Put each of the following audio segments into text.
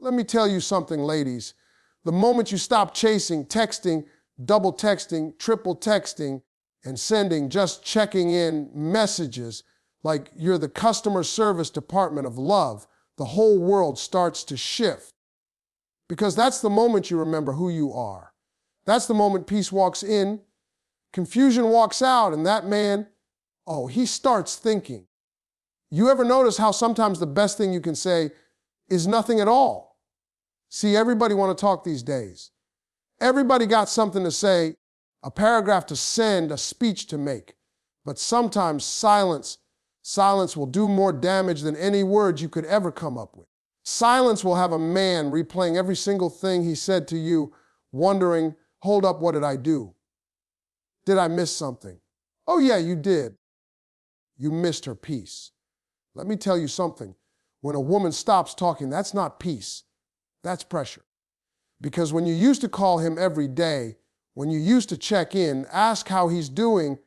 Let me tell you something, ladies. The moment you stop chasing, texting, double texting, triple texting, and sending just checking in messages like you're the customer service department of love, the whole world starts to shift. Because that's the moment you remember who you are. That's the moment peace walks in, confusion walks out, and that man, he starts thinking. You ever notice how sometimes the best thing you can say is nothing at all? See, everybody want to talk these days. Everybody got something to say, a paragraph to send, a speech to make. But sometimes silence will do more damage than any words you could ever come up with. Silence will have a man replaying every single thing he said to you, wondering, hold up, what did I do? Did I miss something? Oh yeah, you did. You missed her peace. Let me tell you something. When a woman stops talking, that's not peace. That's pressure. Because when you used to call him every day, when you used to check in, ask how he's doing,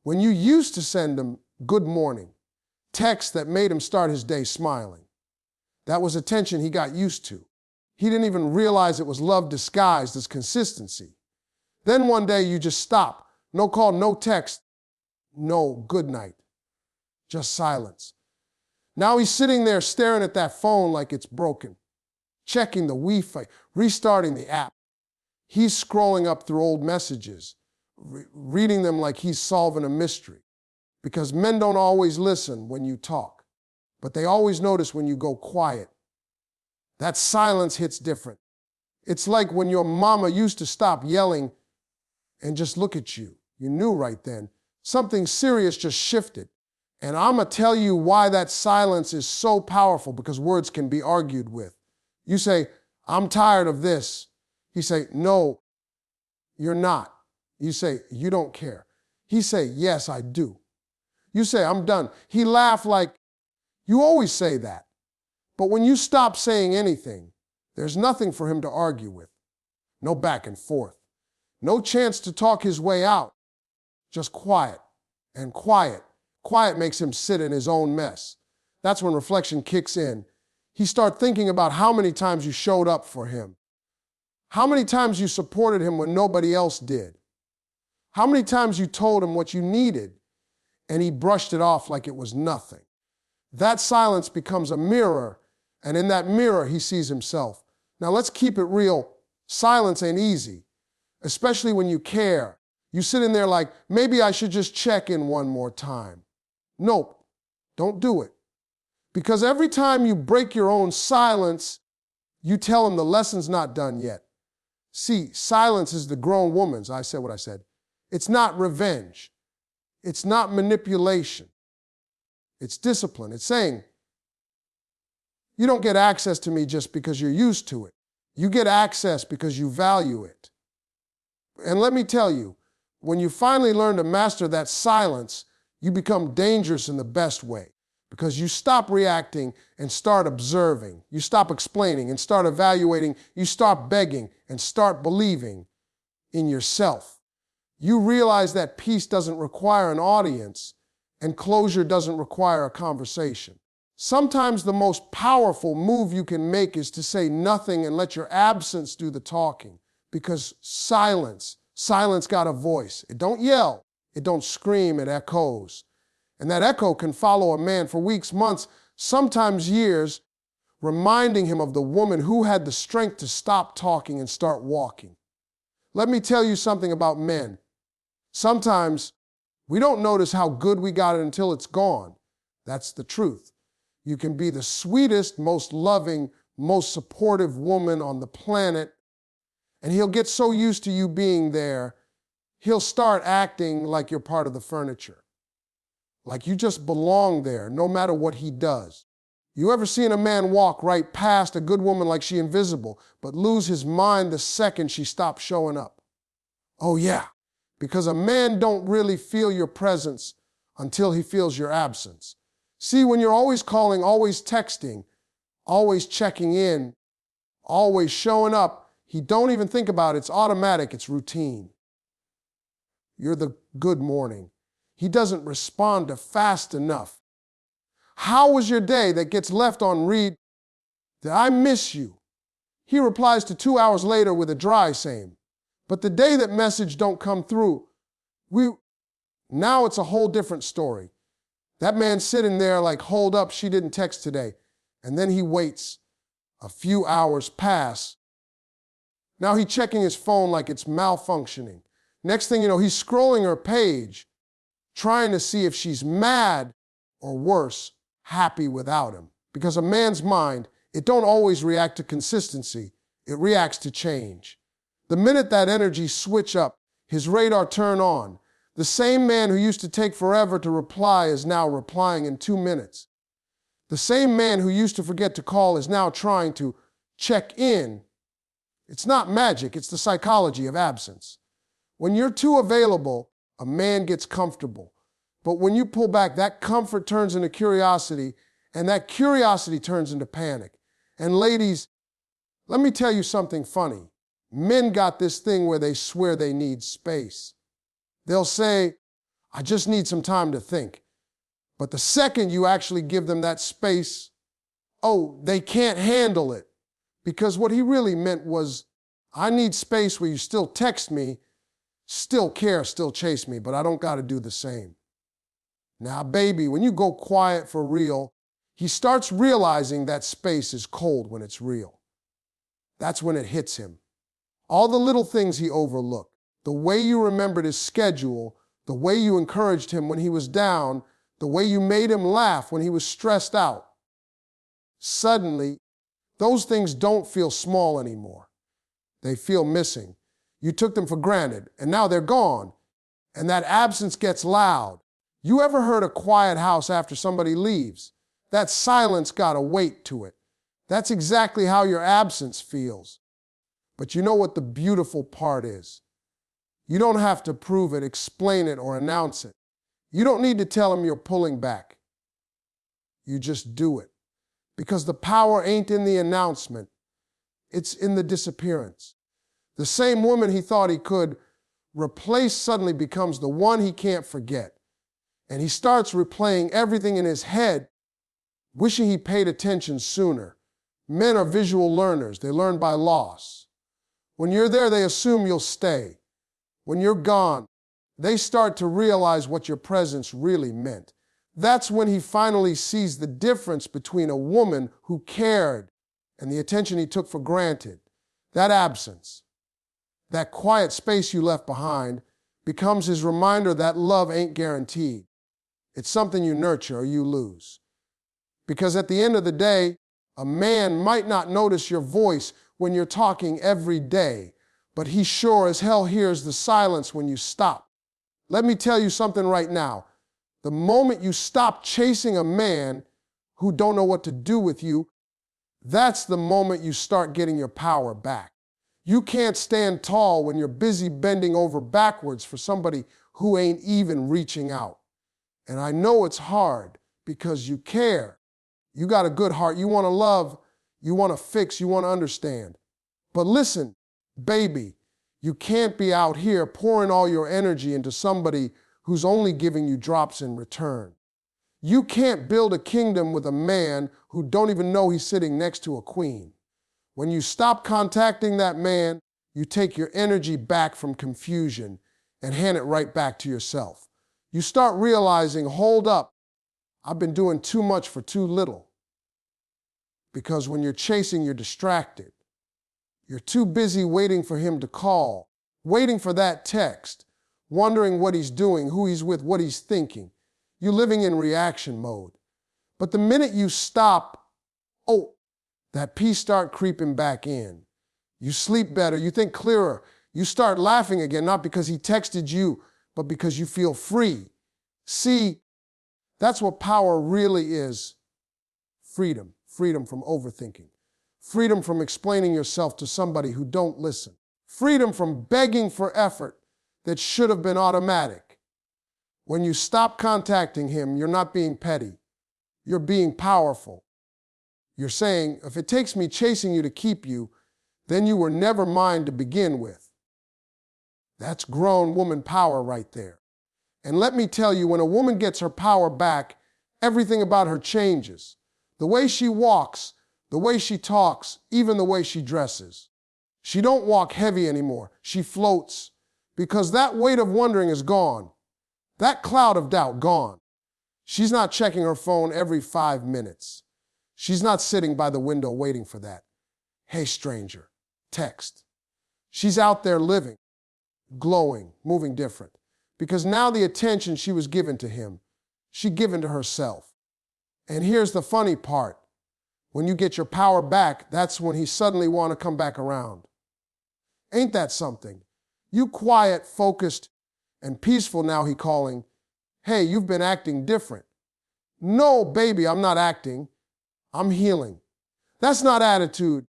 when you used to send him good morning, texts that made him start his day smiling, that was attention he got used to. He didn't even realize it was love disguised as consistency. Then one day you just stop. No call, no text, no good night. Just silence. Now he's sitting there staring at that phone like it's broken, checking the Wi-Fi, restarting the app. He's scrolling up through old messages, reading them like he's solving a mystery. Because men don't always listen when you talk, but they always notice when you go quiet. That silence hits different. It's like when your mama used to stop yelling and just look at you. You knew right then. Something serious just shifted. And I'm going to tell you why that silence is so powerful, because words can be argued with. You say, I'm tired of this. He say, no, you're not. You say, you don't care. He say, yes, I do. You say, I'm done. He laughed like, you always say that. But when you stop saying anything, there's nothing for him to argue with. No back and forth. No chance to talk his way out. Just quiet and quiet. Quiet makes him sit in his own mess. That's when reflection kicks in. He starts thinking about how many times you showed up for him. How many times you supported him when nobody else did. How many times you told him what you needed and he brushed it off like it was nothing. That silence becomes a mirror, and in that mirror he sees himself. Now let's keep it real. Silence ain't easy, especially when you care. You sit in there like, maybe I should just check in one more time. Nope, don't do it. Because every time you break your own silence, you tell him the lesson's not done yet. See, silence is the grown woman's. I said what I said. It's not revenge. It's not manipulation. It's discipline. It's saying, you don't get access to me just because you're used to it. You get access because you value it. And let me tell you, when you finally learn to master that silence, you become dangerous in the best way, because you stop reacting and start observing. You stop explaining and start evaluating. You start begging and start believing in yourself. You realize that peace doesn't require an audience and closure doesn't require a conversation. Sometimes the most powerful move you can make is to say nothing and let your absence do the talking, because silence got a voice. It don't yell. It don't scream. It echoes. And that echo can follow a man for weeks, months, sometimes years, reminding him of the woman who had the strength to stop talking and start walking. Let me tell you something about men. Sometimes we don't notice how good we got it until it's gone. That's the truth. You can be the sweetest, most loving, most supportive woman on the planet, and he'll get so used to you being there, he'll start acting like you're part of the furniture. Like you just belong there, no matter what he does. You ever seen a man walk right past a good woman like she invisible, but lose his mind the second she stops showing up? Oh yeah, because a man don't really feel your presence until he feels your absence. See, when you're always calling, always texting, always checking in, always showing up, he don't even think about it. It's automatic. It's routine. You're the good morning. He doesn't respond to fast enough. How was your day that gets left on read? Did I miss you? He replies to 2 hours later with a dry same. But the day that message don't come through, now it's a whole different story. That man's sitting there like, hold up, she didn't text today. And then he waits. A few hours pass. Now he's checking his phone like it's malfunctioning. Next thing you know, he's scrolling her page, trying to see if she's mad or worse, happy without him. Because a man's mind, it don't always react to consistency. It reacts to change. The minute that energy switch up, his radar turn on. The same man who used to take forever to reply is now replying in 2 minutes. The same man who used to forget to call is now trying to check in. It's not magic, it's the psychology of absence. When you're too available, a man gets comfortable. But when you pull back, that comfort turns into curiosity, and that curiosity turns into panic. And ladies, let me tell you something funny. Men got this thing where they swear they need space. They'll say, I just need some time to think. But the second you actually give them that space, oh, they can't handle it. Because what he really meant was, I need space where you still text me, still care, still chase me, but I don't got to do the same. Now, baby, when you go quiet for real, he starts realizing that space is cold when it's real. That's when it hits him. All the little things he overlooked, the way you remembered his schedule, the way you encouraged him when he was down, the way you made him laugh when he was stressed out. Suddenly, those things don't feel small anymore. They feel missing. You took them for granted, and now they're gone. And that absence gets loud. You ever heard a quiet house after somebody leaves? That silence got a weight to it. That's exactly how your absence feels. But you know what the beautiful part is? You don't have to prove it, explain it, or announce it. You don't need to tell him you're pulling back. You just do it. Because the power ain't in the announcement. It's in the disappearance. The same woman he thought he could replace suddenly becomes the one he can't forget. And he starts replaying everything in his head, wishing he paid attention sooner. Men are visual learners. They learn by loss. When you're there, they assume you'll stay. When you're gone, they start to realize what your presence really meant. That's when he finally sees the difference between a woman who cared and the attention he took for granted. That absence, that quiet space you left behind, becomes his reminder that love ain't guaranteed. It's something you nurture or you lose. Because at the end of the day, a man might not notice your voice when you're talking every day, but he sure as hell hears the silence when you stop. Let me tell you something right now. The moment you stop chasing a man who don't know what to do with you, that's the moment you start getting your power back. You can't stand tall when you're busy bending over backwards for somebody who ain't even reaching out. And I know it's hard because you care. You got a good heart. You want to love. You want to fix. You want to understand. But listen, baby, you can't be out here pouring all your energy into somebody who's only giving you drops in return. You can't build a kingdom with a man who don't even know he's sitting next to a queen. When you stop contacting that man, you take your energy back from confusion and hand it right back to yourself. You start realizing, hold up, I've been doing too much for too little. Because when you're chasing, you're distracted. You're too busy waiting for him to call, waiting for that text, wondering what he's doing, who he's with, what he's thinking. You're living in reaction mode. But the minute you stop, that peace start creeping back in. You sleep better, you think clearer. You start laughing again, not because he texted you, but because you feel free. See, that's what power really is. Freedom. Freedom from overthinking. Freedom from explaining yourself to somebody who don't listen. Freedom from begging for effort that should have been automatic. When you stop contacting him, you're not being petty. You're being powerful. You're saying, if it takes me chasing you to keep you, then you were never mine to begin with. That's grown woman power right there. And let me tell you, when a woman gets her power back, everything about her changes. The way she walks, the way she talks, even the way she dresses. She don't walk heavy anymore. She floats because that weight of wondering is gone. That cloud of doubt gone. She's not checking her phone every 5 minutes. She's not sitting by the window waiting for that. Hey, stranger, text. She's out there living, glowing, moving different. Because now the attention she was given to him, she given to herself. And here's the funny part. When you get your power back, that's when he suddenly want to come back around. Ain't that something? You quiet, focused, and peaceful now, he calling. Hey, you've been acting different. No, baby, I'm not acting. I'm healing. That's not attitude.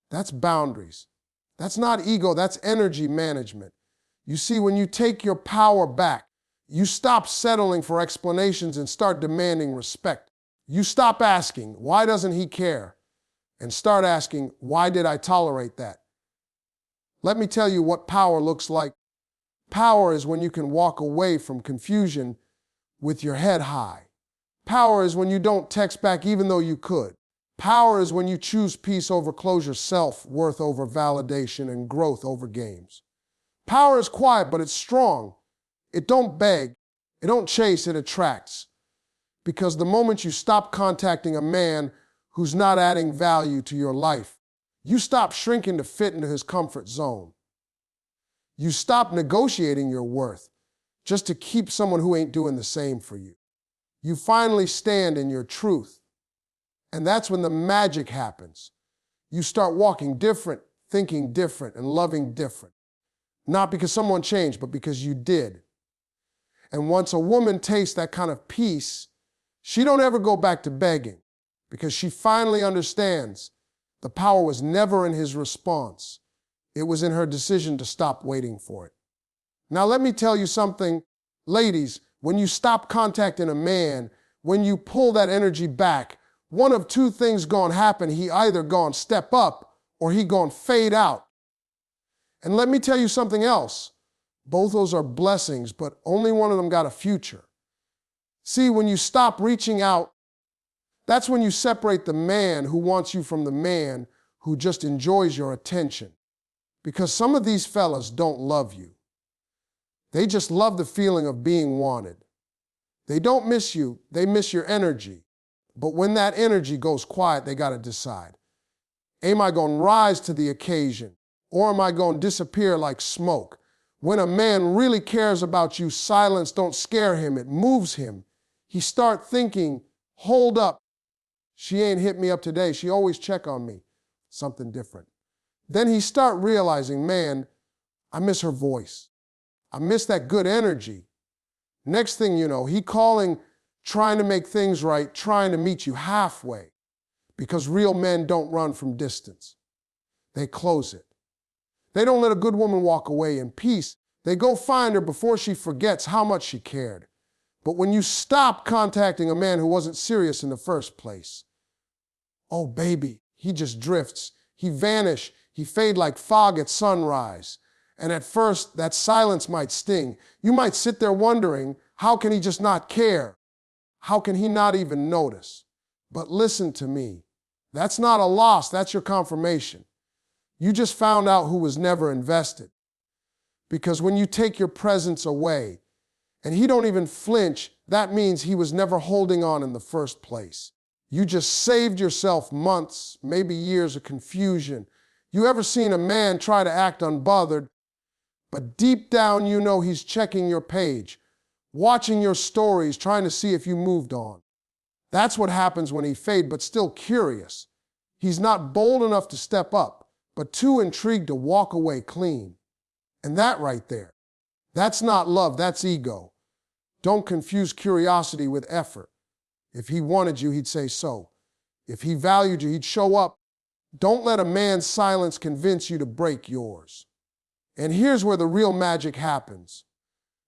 That's boundaries. That's not ego. That's energy management. You see, when you take your power back, you stop settling for explanations and start demanding respect. You stop asking, why doesn't he care? And start asking, why did I tolerate that? Let me tell you what power looks like. Power is when you can walk away from confusion with your head high. Power is when you don't text back even though you could. Power is when you choose peace over closure, self-worth over validation, and growth over games. Power is quiet, but it's strong. It don't beg. It don't chase. It attracts. Because the moment you stop contacting a man who's not adding value to your life, you stop shrinking to fit into his comfort zone. You stop negotiating your worth just to keep someone who ain't doing the same for you. You finally stand in your truth. And that's when the magic happens. You start walking different, thinking different, and loving different. Not because someone changed, but because you did. And once a woman tastes that kind of peace, she don't ever go back to begging because she finally understands the power was never in his response. It was in her decision to stop waiting for it. Now let me tell you something, ladies, when you stop contacting a man, when you pull that energy back, one of two things gonna happen. He either gonna step up or he gonna fade out. And let me tell you something else. Both those are blessings, but only one of them got a future. See, when you stop reaching out, that's when you separate the man who wants you from the man who just enjoys your attention. Because some of these fellas don't love you. They just love the feeling of being wanted. They don't miss you, they miss your energy. But when that energy goes quiet, they got to decide. Am I going to rise to the occasion or am I going to disappear like smoke? When a man really cares about you, silence don't scare him, it moves him. He start thinking, hold up, she ain't hit me up today, she always check on me. Something different. Then he start realizing, man, I miss her voice. I miss that good energy. Next thing you know, he calling, trying to make things right, trying to meet you halfway. Because real men don't run from distance. They close it. They don't let a good woman walk away in peace. They go find her before she forgets how much she cared. But when you stop contacting a man who wasn't serious in the first place, oh baby, he just drifts. He vanish. He fade like fog at sunrise. And at first, that silence might sting. You might sit there wondering, how can he just not care? How can he not even notice? But listen to me. That's not a loss. That's your confirmation. You just found out who was never invested. Because when you take your presence away and he don't even flinch, that means he was never holding on in the first place. You just saved yourself months, maybe years of confusion. You ever seen a man try to act unbothered, but deep down you know he's checking your page, watching your stories, trying to see if you moved on? That's what happens when he fades, but still curious. He's not bold enough to step up, but too intrigued to walk away clean. And that right there, that's not love, that's ego. Don't confuse curiosity with effort. If he wanted you, he'd say so. If he valued you, he'd show up. Don't let a man's silence convince you to break yours. And here's where the real magic happens.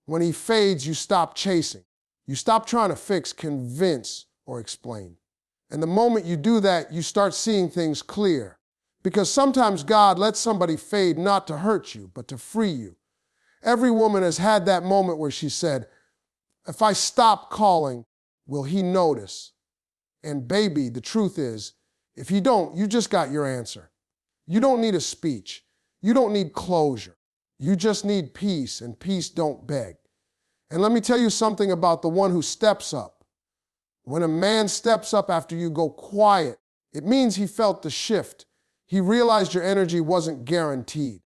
When he fades, you stop chasing. You stop trying to fix, convince, or explain. And the moment you do that, you start seeing things clear. Because sometimes God lets somebody fade not to hurt you, but to free you. Every woman has had that moment where she said, if I stop calling, will he notice? And baby, the truth is, If you don't, you just got your answer. You don't need a speech. You don't need closure. You just need peace, and peace don't beg. And let me tell you something about the one who steps up. When a man steps up after you go quiet, it means he felt the shift. He realized your energy wasn't guaranteed.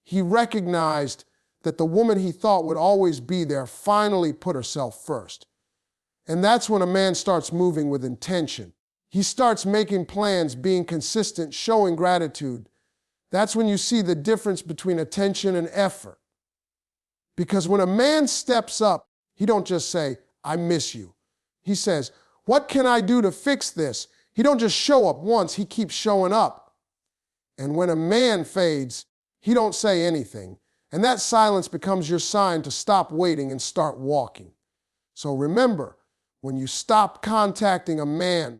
He recognized that the woman he thought would always be there finally put herself first. And that's when a man starts moving with intention. He starts making plans, being consistent, showing gratitude. That's when you see the difference between attention and effort. Because when a man steps up, he don't just say, I miss you. He says, what can I do to fix this? He don't just show up once, he keeps showing up. And when a man fades, he don't say anything. And that silence becomes your sign to stop waiting and start walking. So remember, when you stop contacting a man,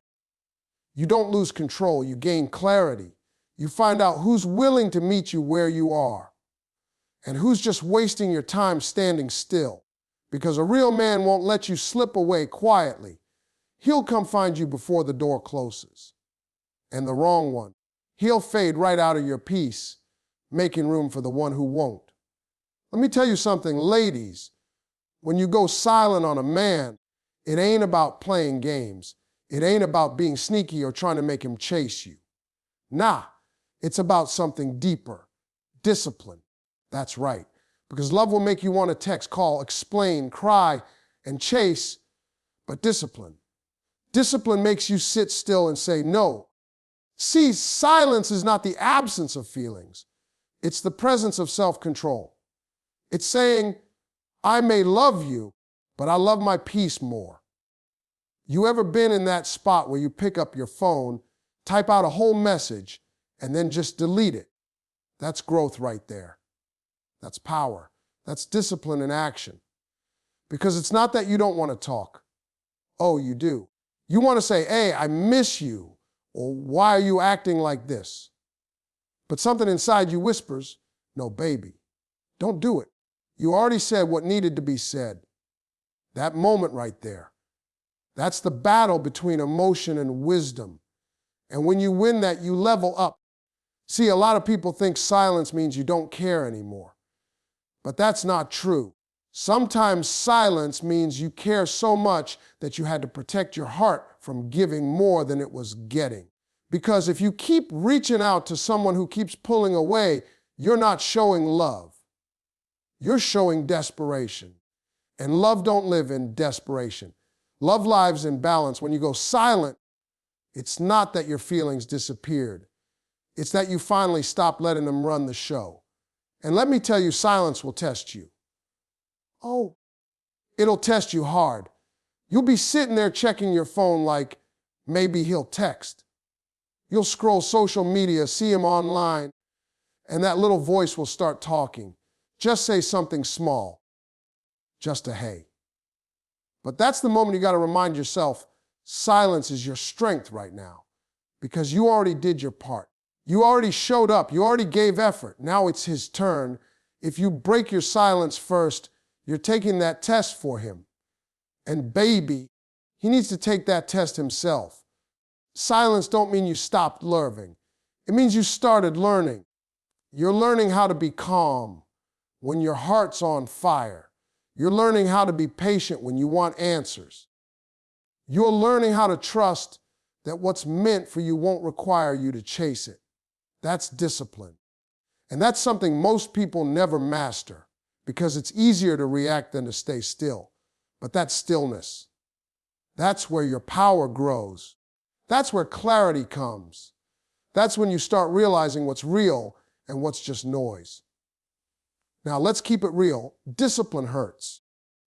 you don't lose control, you gain clarity. You find out who's willing to meet you where you are and who's just wasting your time standing still. Because a real man won't let you slip away quietly. He'll come find you before the door closes. And the wrong one, he'll fade right out of your peace, making room for the one who won't. Let me tell you something, ladies. When you go silent on a man, it ain't about playing games. It ain't about being sneaky or trying to make him chase you. Nah, it's about something deeper. Discipline. That's right. Because love will make you want to text, call, explain, cry, and chase, but discipline. Discipline makes you sit still and say no. See, silence is not the absence of feelings. It's the presence of self-control. It's saying, I may love you, but I love my peace more. You ever been in that spot where you pick up your phone, type out a whole message, and then just delete it? That's growth right there. That's power. That's discipline in action. Because it's not that you don't want to talk. Oh, you do. You want to say, hey, I miss you, or why are you acting like this? But something inside you whispers, no, baby, don't do it. You already said what needed to be said. That moment right there. That's the battle between emotion and wisdom. And when you win that, you level up. See, a lot of people think silence means you don't care anymore. But that's not true. Sometimes silence means you care so much that you had to protect your heart from giving more than it was getting. Because if you keep reaching out to someone who keeps pulling away, you're not showing love. You're showing desperation. And love don't live in desperation. Love lives in balance. When you go silent, it's not that your feelings disappeared. It's that you finally stopped letting them run the show. And let me tell you, silence will test you. Oh, it'll test you hard. You'll be sitting there checking your phone like maybe he'll text. You'll scroll social media, see him online, and that little voice will start talking. Just say something small. Just a hey. But that's the moment you got to remind yourself, silence is your strength right now because you already did your part. You already showed up. You already gave effort. Now it's his turn. If you break your silence first, you're taking that test for him. And baby, he needs to take that test himself. Silence don't mean you stopped learning. It means you started learning. You're learning how to be calm when your heart's on fire. You're learning how to be patient when you want answers. You're learning how to trust that what's meant for you won't require you to chase it. That's discipline. And that's something most people never master because it's easier to react than to stay still. But that stillness, that's where your power grows. That's where clarity comes. That's when you start realizing what's real and what's just noise. Now, let's keep it real. Discipline hurts.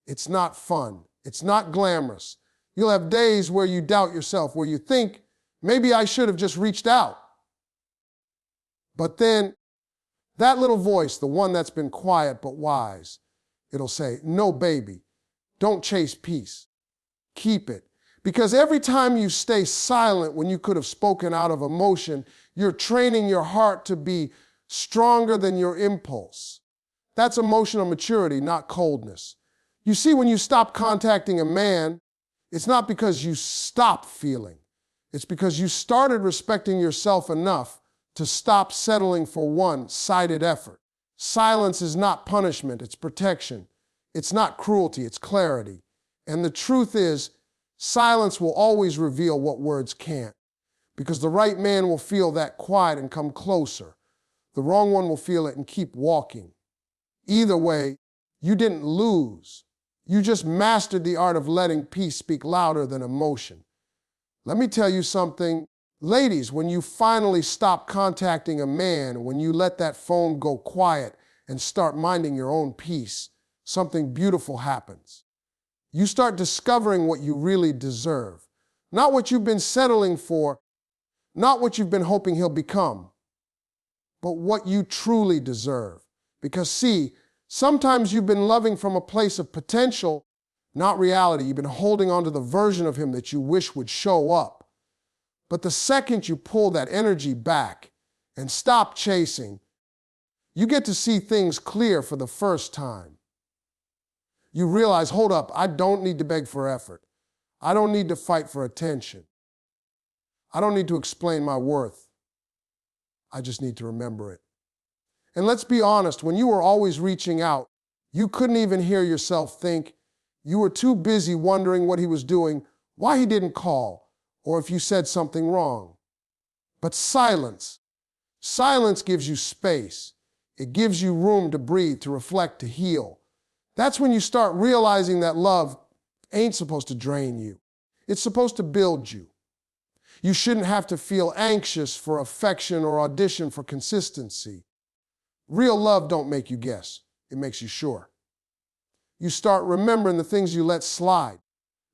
It's not fun. It's not glamorous. You'll have days where you doubt yourself, where you think, maybe I should have just reached out. But then, that little voice, the one that's been quiet but wise, it'll say, no, baby, don't chase peace. Keep it. Because every time you stay silent when you could have spoken out of emotion, you're training your heart to be stronger than your impulse. That's emotional maturity, not coldness. You see, when you stop contacting a man, it's not because you stop feeling. It's because you started respecting yourself enough to stop settling for one-sided effort. Silence is not punishment, it's protection. It's not cruelty, it's clarity. And the truth is, silence will always reveal what words can't, because the right man will feel that quiet and come closer. The wrong one will feel it and keep walking. Either way, you didn't lose. You just mastered the art of letting peace speak louder than emotion. Let me tell you something. Ladies, when you finally stop contacting a man, when you let that phone go quiet and start minding your own peace, something beautiful happens. You start discovering what you really deserve. Not what you've been settling for, not what you've been hoping he'll become, but what you truly deserve. Because see, sometimes you've been loving from a place of potential, not reality. You've been holding on to the version of him that you wish would show up. But the second you pull that energy back and stop chasing, you get to see things clear for the first time. You realize, hold up, I don't need to beg for effort. I don't need to fight for attention. I don't need to explain my worth. I just need to remember it. And let's be honest, when you were always reaching out, you couldn't even hear yourself think. You were too busy wondering what he was doing, why he didn't call, or if you said something wrong. But silence gives you space. It gives you room to breathe, to reflect, to heal. That's when you start realizing that love ain't supposed to drain you. It's supposed to build you. You shouldn't have to feel anxious for affection or audition for consistency. Real love don't make you guess. It makes you sure. You start remembering the things you let slide,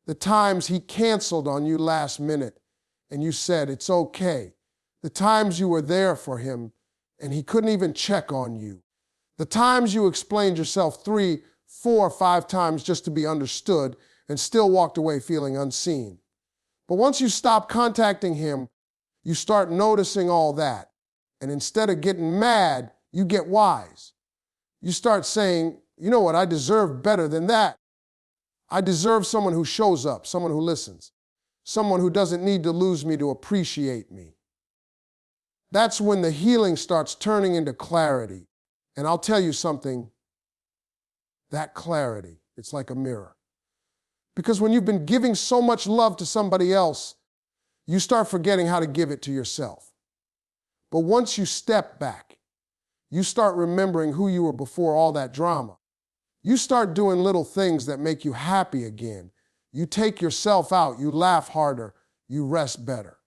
the times he canceled on you last minute and you said it's okay, the times you were there for him and he couldn't even check on you, the times you explained yourself 3, 4, 5 times just to be understood and still walked away feeling unseen. But once you stop contacting him, you start noticing all that. And instead of getting mad, you get wise. You start saying, you know what, I deserve better than that. I deserve someone who shows up, someone who listens, someone who doesn't need to lose me to appreciate me. That's when the healing starts turning into clarity. And I'll tell you something, that clarity, it's like a mirror. Because when you've been giving so much love to somebody else, you start forgetting how to give it to yourself. But once you step back, you start remembering who you were before all that drama. You start doing little things that make you happy again. You take yourself out, you laugh harder, you rest better.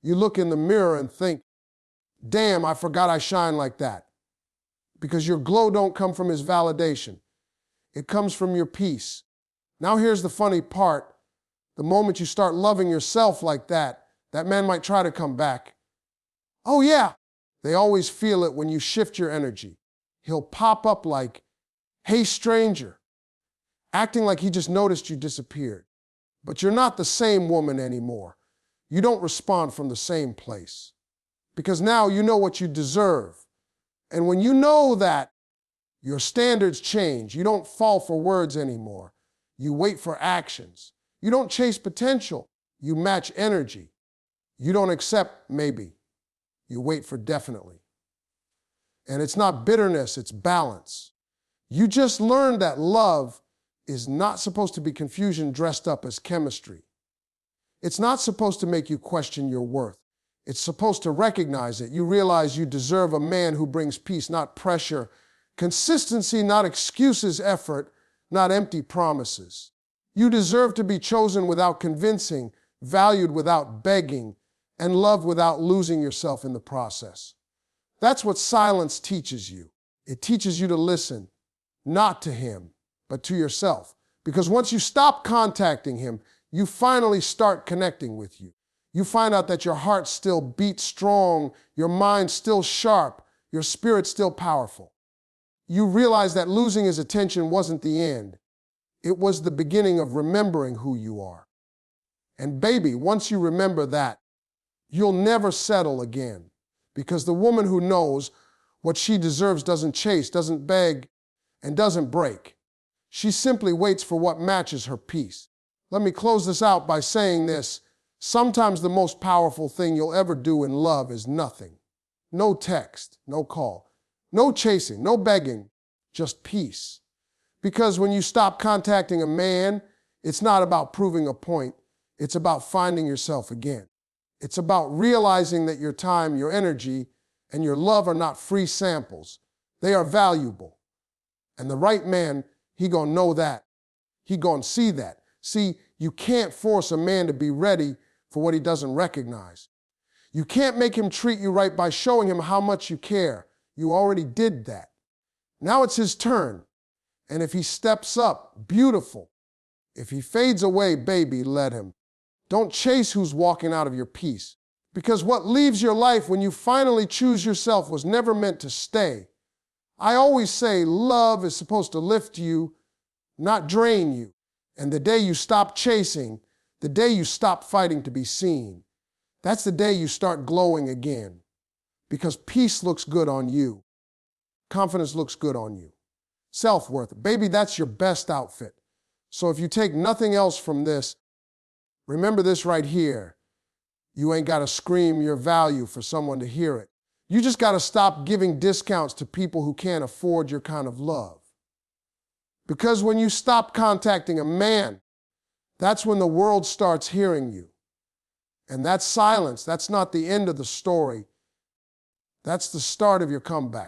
You look in the mirror and think, damn, I forgot I shine like that. Because your glow don't come from his validation. It comes from your peace. Now here's the funny part. The moment you start loving yourself like that, that man might try to come back. Oh yeah, they always feel it when you shift your energy. He'll pop up like, hey stranger, acting like he just noticed you disappeared. But you're not the same woman anymore. You don't respond from the same place. Because now you know what you deserve. And when you know that, your standards change. You don't fall for words anymore. You wait for actions. You don't chase potential. You match energy. You don't accept maybe. You wait for definitely. And it's not bitterness, it's balance. You just learned that love is not supposed to be confusion dressed up as chemistry. It's not supposed to make you question your worth. It's supposed to recognize it. You realize you deserve a man who brings peace, not pressure. Consistency, not excuses, effort, not empty promises. You deserve to be chosen without convincing, valued without begging, and loved without losing yourself in the process. That's what silence teaches you. It teaches you to listen, not to him, but to yourself. Because once you stop contacting him, you finally start connecting with you. You find out that your heart still beats strong, your mind still sharp, your spirit still powerful. You realize that losing his attention wasn't the end. It was the beginning of remembering who you are. And baby, once you remember that, you'll never settle again. Because the woman who knows what she deserves doesn't chase, doesn't beg, and doesn't break. She simply waits for what matches her peace. Let me close this out by saying this. Sometimes the most powerful thing you'll ever do in love is nothing. No text, no call, no chasing, no begging, just peace. Because when you stop contacting a man, it's not about proving a point. It's about finding yourself again. It's about realizing that your time, your energy, and your love are not free samples. They are valuable. And the right man, he gonna know that. He gonna see that. See, you can't force a man to be ready for what he doesn't recognize. You can't make him treat you right by showing him how much you care. You already did that. Now it's his turn. And if he steps up, beautiful. If he fades away, baby, let him. Don't chase who's walking out of your peace. Because what leaves your life when you finally choose yourself was never meant to stay. I always say love is supposed to lift you, not drain you. And the day you stop chasing, the day you stop fighting to be seen, that's the day you start glowing again. Because peace looks good on you. Confidence looks good on you. Self-worth, baby, that's your best outfit. So if you take nothing else from this, remember this right here. You ain't got to scream your value for someone to hear it. You just got to stop giving discounts to people who can't afford your kind of love. Because when you stop contacting a man, that's when the world starts hearing you. And that silence, that's not the end of the story. That's the start of your comeback.